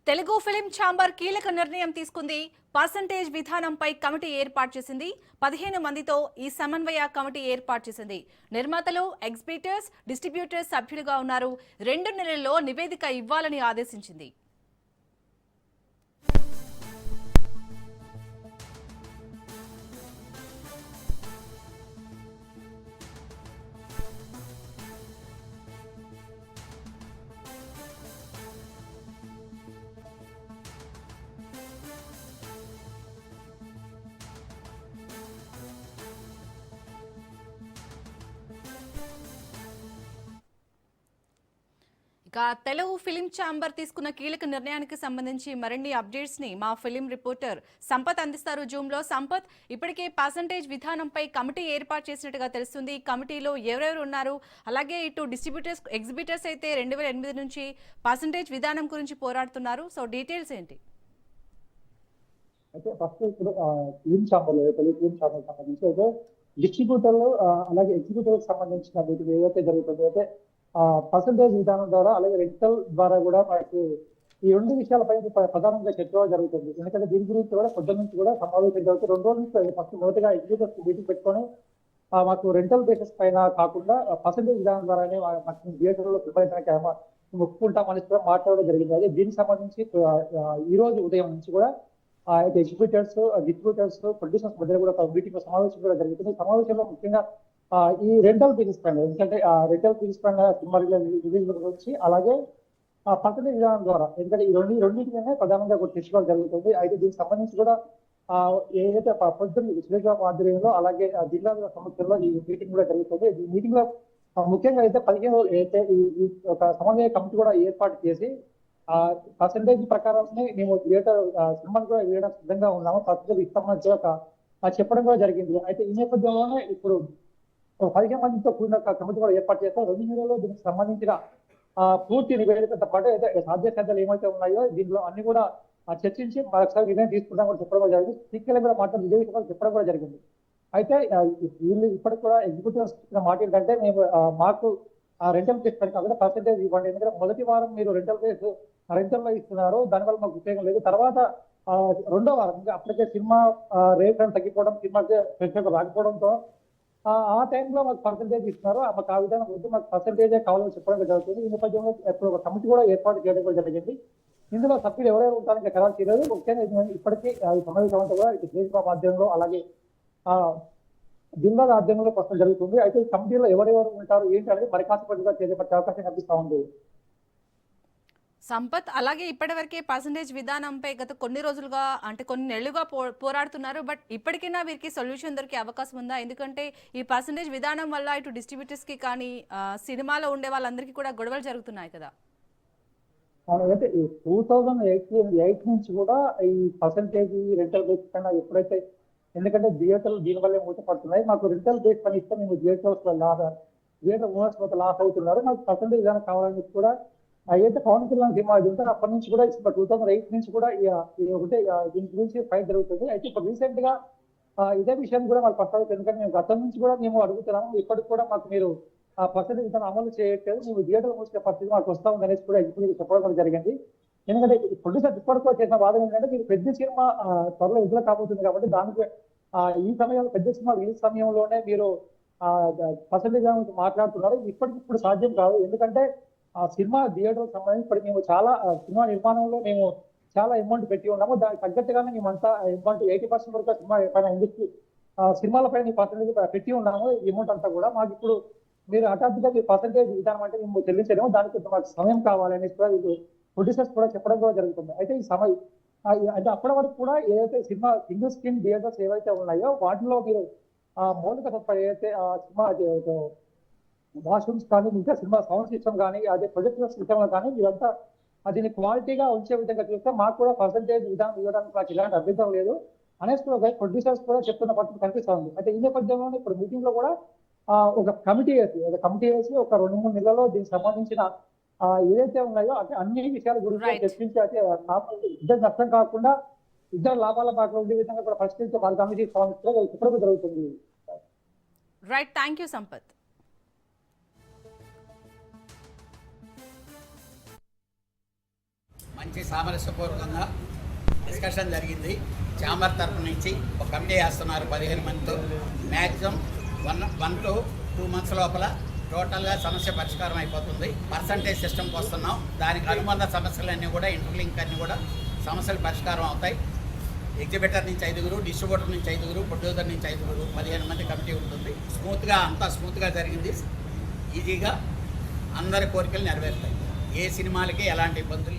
Telugu film chamber కీలక నిర్ణయం తీసుకుంది. పర్సంటేజ్ విధానంపై కమిటీ ఏర్పాటు చేసింది. 15 మందితో ఈ సమన్వయ కమిటీ ఏర్పాటు చేసింది. నిర్మాతలు, ఎగ్జిబిటర్స్, డిస్ట్రిబ్యూటర్స్ సభ్యులుగా ఉన్నారు. 2 నెలల్లో నివేదిక ఇవ్వాలని ఆదేశించింది. ఇక తెలుగు ఫిలిం ఛాంబర్ తీసుకున్న కీలక నిర్ణయానికి సంబంధించి మరిన్ని అప్డేట్స్ ని మా ఫిలిం రిపోర్టర్ సంపత్ అందిస్తారు జూమ్ లో. సంపత్, ఇప్పటికే పర్సంటేజ్ విధానంపై కమిటీ ఏర్పాటు చేసినట్టుగా తెలుస్తుంది. ఈ కమిటీలో ఎవరెవరు ఉన్నారు? అలాగే ఇటు డిస్ట్రిబ్యూటర్స్, ఎగ్జిబిటర్స్ అయితే 2008 నుంచి పర్సంటేజ్ విధానం గురించి పోరాడుతున్నారు. సో డీటెయిల్స్ ఏంటి? అయితే ఫస్ట్ ఇప్పుడు film chamber Telugu film chamber సంబంధించి అయితే డిస్ట్రిబ్యూటర్లు అలాగే ఎగ్జిక్యూటివ్ సంబంధించిన వీటికి ఏదైతే జరుగుతుందో అయితే పర్సంటేజ్ విధానం ద్వారా అలాగే రెంటల్ ద్వారా కూడా మనకి ఈ 2 విషయాలపై ప్రధానంగా చర్చ జరుగుతుంది. ఎందుకంటే దీని గురించి కూడా పొద్దున్న నుంచి కూడా సమావేశం జరుగుతుంది. 2 రోజుల నుంచి ఫస్ట్ మొదటిగా ఎగ్జిక్యూటివ్స్ మీటింగ్ పెట్టుకొని మాకు రెంటల్ బేసిస్ పైన కాకుండా పర్సంటేజ్ విధానం ద్వారానే మాకు థియేటర్లో ప్రిపరేషన్ ఒప్పుకుంటామని కూడా మాట్లాడడం జరిగింది. అదే దీనికి సంబంధించి ఈ రోజు ఉదయం నుంచి కూడా ఎగ్జిక్యూటర్స్, డిస్ట్రిబ్యూటర్స్, ప్రొడ్యూసర్స్ మధ్య కూడా ఒక మీటింగ్ సమావేశం కూడా జరుగుతుంది. సమావేశంలో ముఖ్యంగా ఈ రెంటల్ బిజినెస్ పైన, ఎందుకంటే రెంటల్ బిజినెస్ పైన సినిమా రిలీజ్ గురించి అలాగే పర్సంటేజ్ విధానం ద్వారా, ఎందుకంటే ఈ రెండింటినే ప్రధానంగా ఒక చర్చ జరుగుతుంది. అయితే దీనికి సంబంధించి కూడా ఏదైతే పొద్దున్న విశ్లేషణ ఆధ్వర్యంలో అలాగే జిల్లా సమస్యల్లో ఈ మీటింగ్ కూడా జరుగుతుంది. ఈ మీటింగ్ లో ముఖ్యంగా అయితే 15 అయితే ఈ ఒక సమన్వయ కమిటీ కూడా ఏర్పాటు చేసి పర్సంటేజ్ ప్రకారమే మేము థియేటర్ సినిమాలు కూడా వేయడం సిద్ధంగా ఉన్నాము, పర్సంటేజ్ ఇస్తామని చెప్పడం కూడా జరిగింది. అయితే ఈ నేపథ్యంలోనే ఇప్పుడు 15 మందితో కూడిన కమిటీ కూడా ఏర్పాటు చేస్తాం. 2 నెలల్లో దీనికి సంబంధించిన పూర్తి నివేదికతో పాటు అయితే సాధ్యసాధ్యాలు ఏమైతే ఉన్నాయో దీంట్లో అన్ని కూడా చర్చించి మరొకసారి నిర్ణయం తీసుకుంటాం కూడా చెప్పడం కూడా జరిగింది. సీక్వెల్ కూడా మాట్లాడి నివేదిక కూడా చెప్పడం కూడా జరిగింది. అయితే వీళ్ళు ఇప్పటికి కూడా ఎగ్జిక్యూటివ్స్ ఇచ్చిన మాట ఏంటంటే మేము మాకు రెంటల్ బేస్ పని కాకుండా పర్సంటేజ్ ఇవ్వండి. ఎందుకంటే మొదటి వారం మీరు రెంటల్ బేస్ రెంటల్లో ఇస్తున్నారు, దానివల్ల మాకు ఉపయోగం లేదు. తర్వాత 2వ వారం ఇంకా అప్పటికే సినిమా రేట్ అని తగ్గిపోవడం, సినిమాకి ప్రేక్షకులు రాకపోవడంతో ఆ టైంలో మాకు పర్సంటేజ్ ఇస్తున్నారు. మాకు ఆ విధానం వద్దు, మాకు పర్సంటేజే కావాలని చెప్పడం జరుగుతుంది. ఈ నేపథ్యంలో ఇప్పుడు ఒక కమిటీ కూడా ఏర్పాటు చేయడం కూడా జరిగింది. ఇందులో సభ్యులు ఎవరెవరు ఉంటారని ఖరారు చేయలేదు. ముఖ్యంగా ఇప్పటికీ ఈ సమావేశం అంతా కూడా దేశ మాధ్యమంలో అలాగే జిల్లా ఆధ్వర్యంలో ప్రశ్న జరుగుతుంది. అయితే ఈ కమిటీలో ఎవరెవరు ఉంటారు ఏంటి అనేది మరి కాసేపటిగా చేపట్టే అవకాశం కనిపిస్తా ఉంది. సంపత్, అలాగే ఇప్పటివరకే పర్సంటేజ్ విధానంపై గత కొన్ని రోజులుగా అంటే కొన్ని నెలలుగా పోరాడుతున్నారు. బట్ ఇప్పటికైనా వీరికి సొల్యూషన్ దొరికే అవకాశం ఉందా? ఎందుకంటే ఈ పర్సంటేజ్ విధానం వల్ల ఇటు డిస్ట్రిబ్యూటర్స్ కి కానీ సినిమాలో ఉండే వాళ్ళందరికీ కూడా గొడవలు జరుగుతున్నాయి కదా. అయితే ఈ 2008 నుంచి కూడా ఈ పర్సంటేజ్ రెంటల్ బేస్ పైన ఎప్పుడైతే, ఎందుకంటే థియేటర్లు దీని వల్లే మూతపడుతున్నాయి, మాకు రెంటల్ బేస్ పని ఇస్తే మేము థియేటర్ ఓనర్స్ లాస్ అవుతున్నారు, మాకు పర్సంటేజ్ విధానం కావాలని కూడా అయితే పవన్ కళ్యాణ్ సినిమా ఉంటే అప్పటి నుంచి కూడా 2008 నుంచి కూడా ఒకటే దీని గురించి ఫైట్ జరుగుతుంది. అయితే ఇప్పుడు రీసెంట్ గా ఇదే విషయం కూడా మాకు ప్రస్తావించారు. ఎందుకంటే మేము గతం నుంచి కూడా మేము అడుగుతున్నాము, ఇప్పటికి కూడా మాకు మీరు పర్సంటేజ్ విధానం అమలు చేయట్లేదు, మేము థియేటర్ మూసుకునే పరిస్థితి మాకు వస్తా ఉంది అనేసి కూడా ఎగ్జిక్యూటివ్ చెప్పడం కూడా జరిగింది. ఎందుకంటే ప్రొడ్యూసర్ ఇప్పటికో చేసిన వాదన ఏంటంటే మీరు పెద్ద సినిమా త్వరలో విడుదల కాబోతుంది కాబట్టి దానికి ఈ సమయంలో పెద్ద సినిమా రిలీజ్ సమయంలోనే మీరు పర్సంటేజ్ మాట్లాడుతున్నారు. ఇప్పటికిప్పుడు సాధ్యం కాదు. ఎందుకంటే ఆ సినిమా థియేటర్ సంబంధించి ఇప్పుడు మేము చాలా సినిమా నిర్మాణంలో మేము చాలా అమౌంట్ పెట్టి ఉన్నాము. దానికి తగ్గట్టుగానే మేమంతా అమౌంట్ 80% వరకు సినిమా పైన ఇండస్ట్రీ సినిమాల పైన పర్సంటేజ్ పెట్టి ఉన్నాము. ఈ అమౌంట్ అంతా కూడా మాకు ఇప్పుడు మీరు హఠాత్తుగా మీ పర్సంటేజ్ విధానం అంటే మేము చెల్లించలేము, దానికి మాకు సమయం కావాలనేసి కూడా ప్రొడ్యూసర్స్ కూడా చెప్పడం కూడా జరుగుతుంది. అయితే ఈ సమయం అంటే అప్పటి వరకు కూడా ఏదైతే సినిమా సింగిల్ స్క్రీన్ థియేటర్స్ ఏవైతే ఉన్నాయో వాటిలో మీరు మౌలిక సదుపాయాలు ఏదైతే సినిమా వాష్రూమ్స్ కానీ ఇంకా సినిమా సౌండ్ సిస్టమ్ కానీ అదే ప్రొజెక్టర్ సిస్టమ్ కానీ ఇదంతా దీన్ని క్వాలిటీగా ఉంచే విధంగా చూస్తే మాకు కూడా పర్సంటేజ్ విధానం ఇవ్వడానికి మాకు ఇలాంటి అభ్యంతరం లేదు అనేసి కూడా ప్రొడ్యూసర్స్ కూడా చెప్తున్న పట్టు కనిపిస్తా ఉంది. అయితే ఈ నేపథ్యంలో ఇప్పుడు మీటింగ్ లో కూడా ఒక కమిటీ వేసి ఒక 2-3 నెలల్లో దీనికి సంబంధించిన ఏదైతే ఉన్నాయో అంటే అన్ని విషయాల గురించి చర్చించి అయితే ఇద్దరు నష్టం కాకుండా ఇద్దరు లాభాల పాటలు ఉండే విధంగా కూడా పరిష్కరించే వాళ్ళ కమిటీ చెప్పడం జరుగుతుంది. Right, thank you Sampath. మంచి సామరస్యపూర్వకంగా డిస్కషన్ జరిగింది. ఛాంబర్ తరపు నుంచి ఒక కమిటీ వేస్తున్నారు 15 మందితో. మ్యాక్సిమం 1 to 2 months లోపల టోటల్గా సమస్య పరిష్కారం అయిపోతుంది. పర్సంటేజ్ సిస్టమ్కి వస్తున్నాం. దానికి అనుబంధ సమస్యలన్నీ కూడా ఇంటర్లింక్ అన్నీ కూడా సమస్యలు పరిష్కారం అవుతాయి. ఎగ్జిబిటర్ నుంచి 5, డిస్ట్రిబ్యూటర్ నుంచి 5, ప్రొడ్యూసర్ నుంచి 5, 15 మంది కమిటీ ఉంటుంది. అంతా స్మూత్గా జరిగింది. ఈజీగా అందరి కోరికలు నెరవేరుతాయి. ఏ సినిమాలకి ఎలాంటి ఇబ్బందులు